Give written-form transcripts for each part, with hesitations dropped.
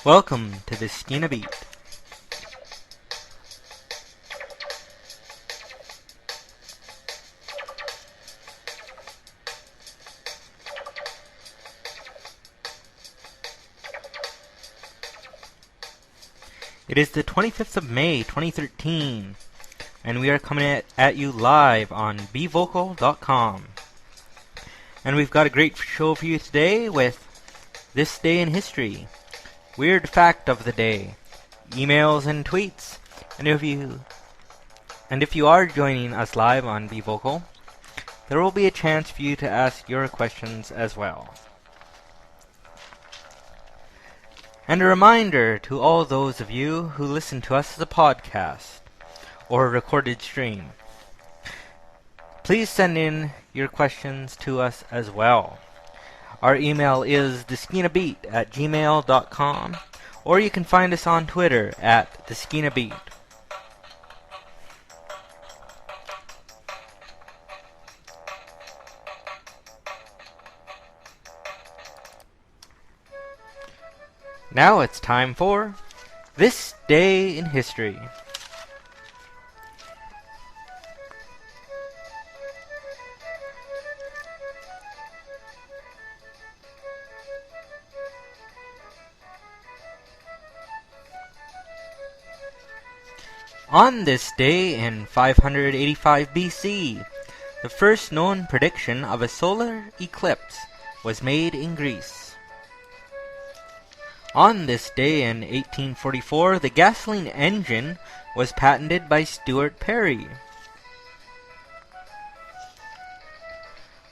Welcome to the Skeena Beat. It is the 25th of May, 2013, and we are coming at you live on bvocal.com. And we've got a great show for you today with This Day in History, Weird Fact of the Day, emails and tweets, and if you are joining us live on bvocal, there will be a chance for you to ask your questions as well. And a reminder to all those of you who listen to us as a podcast or a recorded stream, please send in your questions to us as well. Our email is theskeenabeat@gmail.com, or you can find us on Twitter at theskeenabeat. Now it's time for This Day in History. On this day in 585 BC, the first known prediction of a solar eclipse was made in Greece. On this day in 1844, the gasoline engine was patented by Stuart Perry.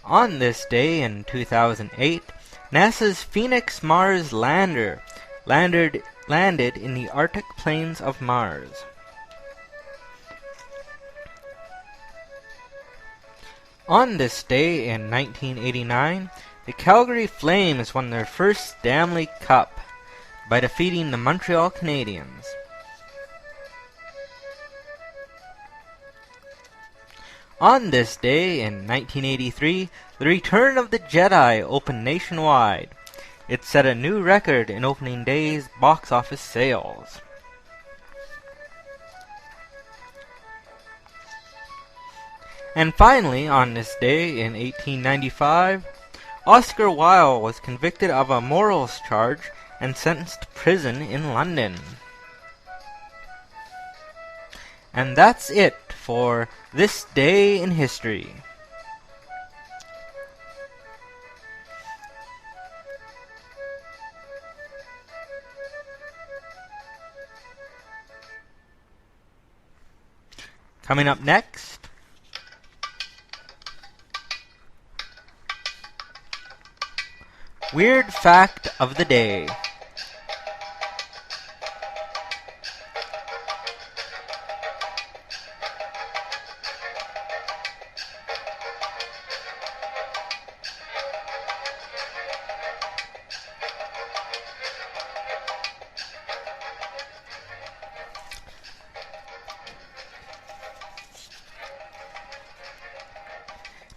On this day in 2008, NASA's Phoenix Mars lander landed in the Arctic plains of Mars. On this day in 1989, the Calgary Flames won their first Stanley Cup by defeating the Montreal Canadiens. On this day in 1983, The Return of the Jedi opened nationwide. It set a new record in opening day's box office sales. And finally, on this day in 1895, Oscar Wilde was convicted of a morals charge and sentenced to prison in London. And that's it for This Day in History. Coming up next, Weird Fact of the Day.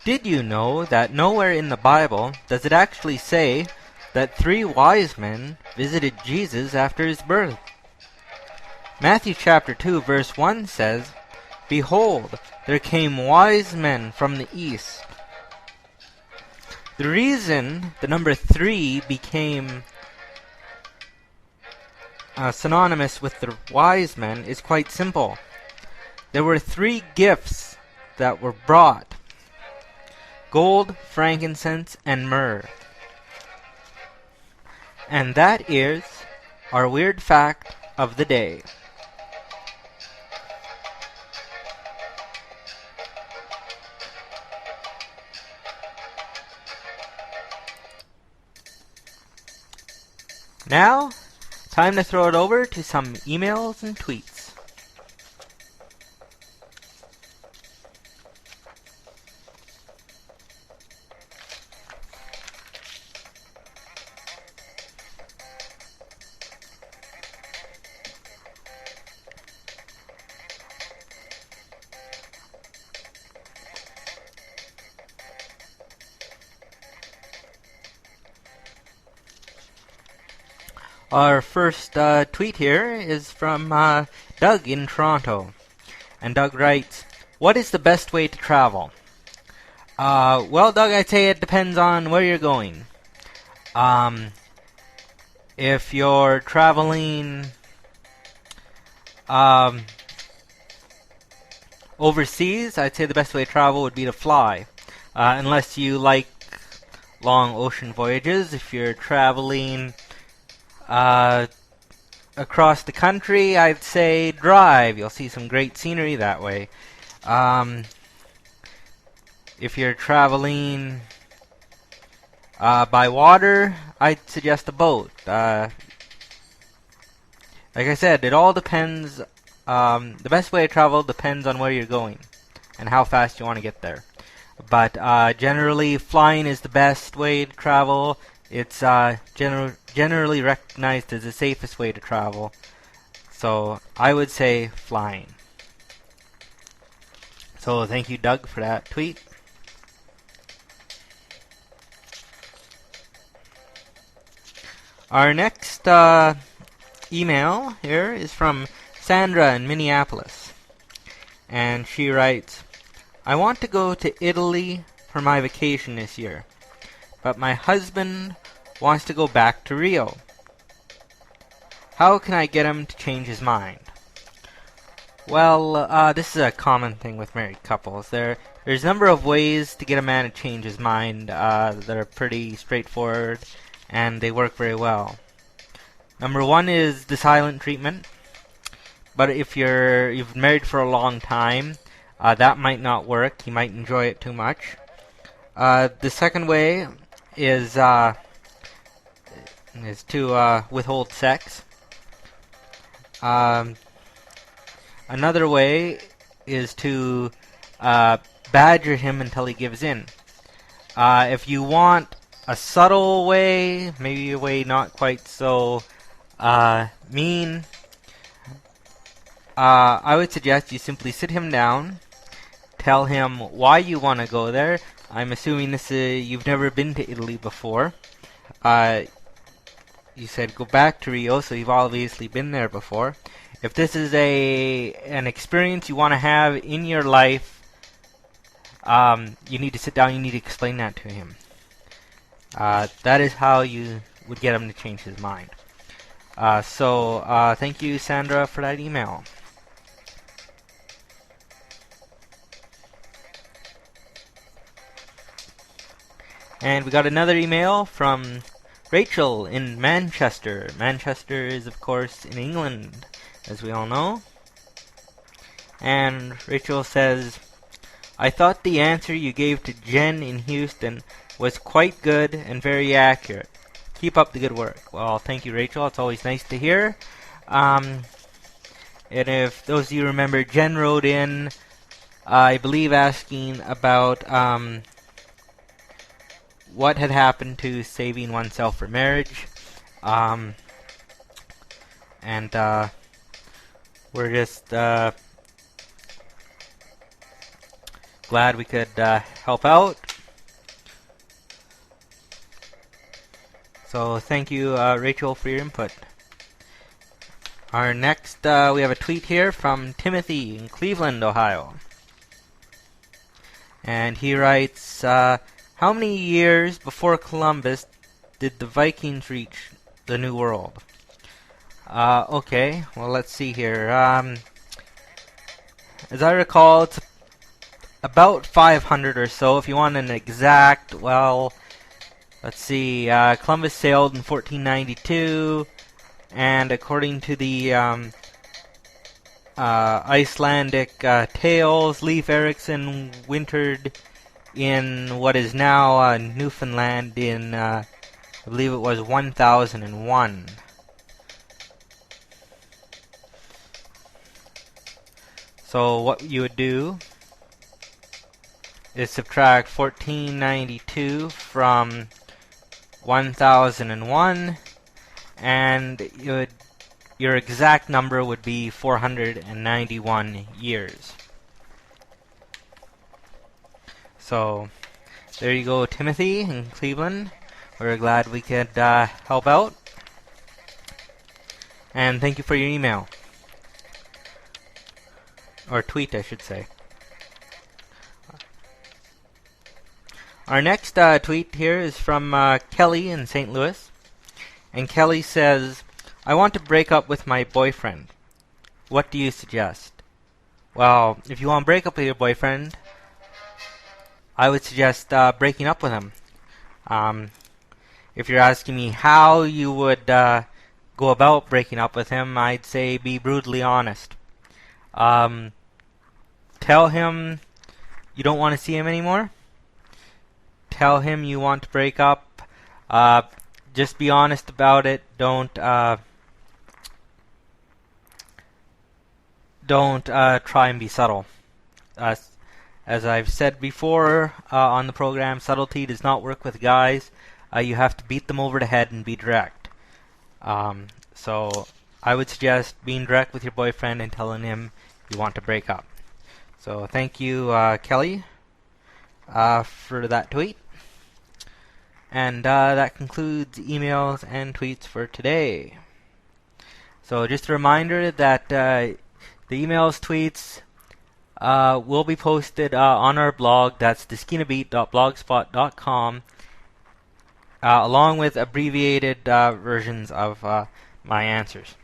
Did you know that nowhere in the Bible does it actually say that 3 wise men visited Jesus after his birth? Matthew chapter 2 verse 1 says, "Behold, there came wise men from the east." The reason the number 3 became synonymous with the wise men is quite simple. There were 3 gifts that were brought: gold, frankincense, and myrrh. And that is our weird fact of the day. Now, time to throw it over to some emails and tweets. Our first tweet here is from Doug in Toronto. And Doug writes, "What is the best way to travel?" Well, Doug, I'd say it depends on where you're going. If you're traveling overseas, I'd say the best way to travel would be to fly. Unless you like long ocean voyages. If you're traveling across the country, I'd say drive. You'll see some great scenery that way. If you're traveling by water, I'd suggest a boat. Like I said, it all depends. The best way to travel depends on where you're going and how fast you want to get there. But generally, flying is the best way to travel. It's generally recognized as the safest way to travel. So I would say flying. So thank you, Doug, for that tweet. Our next email here is from Sandra in Minneapolis. And she writes, "I want to go to Italy for my vacation this year, but my husband wants to go back to Rio. How can I get him to change his mind?" Well, this is a common thing with married couples. There's a number of ways to get a man to change his mind that are pretty straightforward, and they work very well. Number one is the silent treatment. But if you've been married for a long time, that might not work. You might enjoy it too much. The second way is to withhold sex. Another way is to badger him until he gives in. If you want a subtle way, maybe a way not quite so mean, I would suggest you simply sit him down, tell him why you want to go there. I'm assuming you've never been to Italy before. You said go back to Rio, so you've obviously been there before. If this is an experience you want to have in your life, you need to sit down, you need to explain that to him. That is how you would get him to change his mind. So thank you, Sandra, for that email. And we got another email from Rachel in Manchester. Manchester is, of course, in England, as we all know. And Rachel says, "I thought the answer you gave to Jen in Houston was quite good and very accurate. Keep up the good work." Well, thank you, Rachel. It's always nice to hear. And if those of you remember, Jen wrote in, I believe, asking about what had happened to saving oneself for marriage. And we're just glad we could help out. So thank you, Rachel, for your input. Our next, we have a tweet here from Timothy in Cleveland, Ohio. And he writes, "How many years before Columbus did the Vikings reach the New World?" Okay, well, let's see here. As I recall, it's about 500 or so. If you want an exact, well, let's see. Columbus sailed in 1492, and according to the Icelandic tales, Leif Erikson wintered in what is now Newfoundland in, I believe it was 1001. So what you would do is subtract 1492 from 1001, and your exact number would be 491 years. So there you go, Timothy in Cleveland. We're glad we could help out. And thank you for your email. Or tweet, I should say. Our next tweet here is from Kelly in St. Louis. And Kelly says, I want to break up with my boyfriend. What do you suggest? Well, if you want to break up with your boyfriend, I would suggest breaking up with him. If you're asking me how you would go about breaking up with him, I'd say be brutally honest. Tell him you don't want to see him anymore. Tell him you want to break up. Just be honest about it. Don't try and be subtle. As I've said before on the program, subtlety does not work with guys. You have to beat them over the head and be direct. So I would suggest being direct with your boyfriend and telling him you want to break up. So thank you, Kelly, for that tweet. And that concludes emails and tweets for today. So just a reminder that the emails, tweets will be posted on our blog. That's theskeenabeat.blogspot.com, along with abbreviated versions of my answers.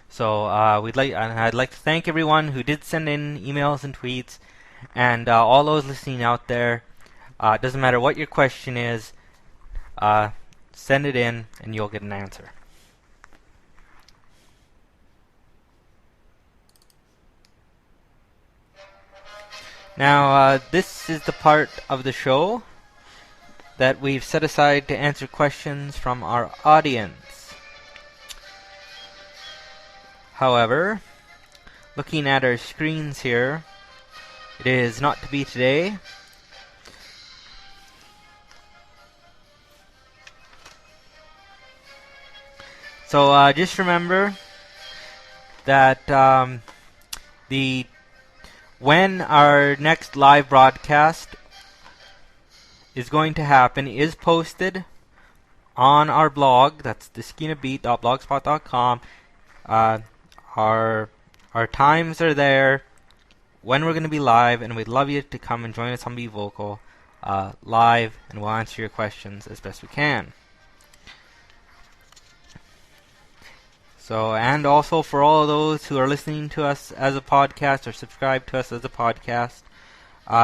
So I'd like to thank everyone who did send in emails and tweets, and all those listening out there. It doesn't matter what your question is, send it in and you'll get an answer. Now, this is the part of the show that we've set aside to answer questions from our audience. However, looking at our screens here, it is not to be today. So just remember that when our next live broadcast is going to happen is posted on our blog. That's theskeenabeat.blogspot.com. Our times are there, when we're going to be live, and we'd love you to come and join us on Be Vocal live, and we'll answer your questions as best we can. So, and also for all of those who are listening to us as a podcast or subscribe to us as a podcast,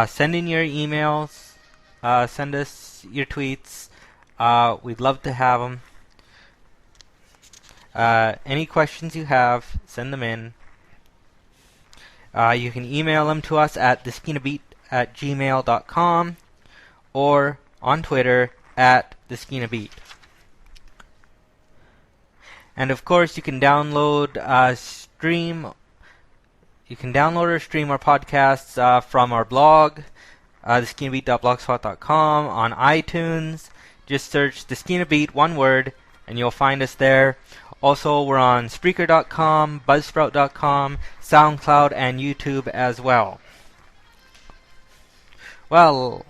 send in your emails, send us your tweets. We'd love to have them. Any questions you have, send them in. You can email them to us at theskeenabeat@gmail.com or on Twitter at theskeenabeat. And of course, you can download or stream our podcasts from our blog, theskeenabeat.blogspot.com, on iTunes. Just search The Skeena Beat, one word, and you'll find us there. Also, we're on Spreaker.com, Buzzsprout.com, SoundCloud, and YouTube as well. Well,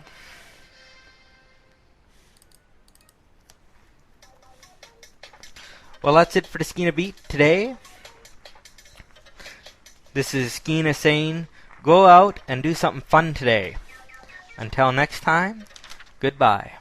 that's it for the Skeena Beat today. This is Skeena saying, go out and do something fun today. Until next time, goodbye.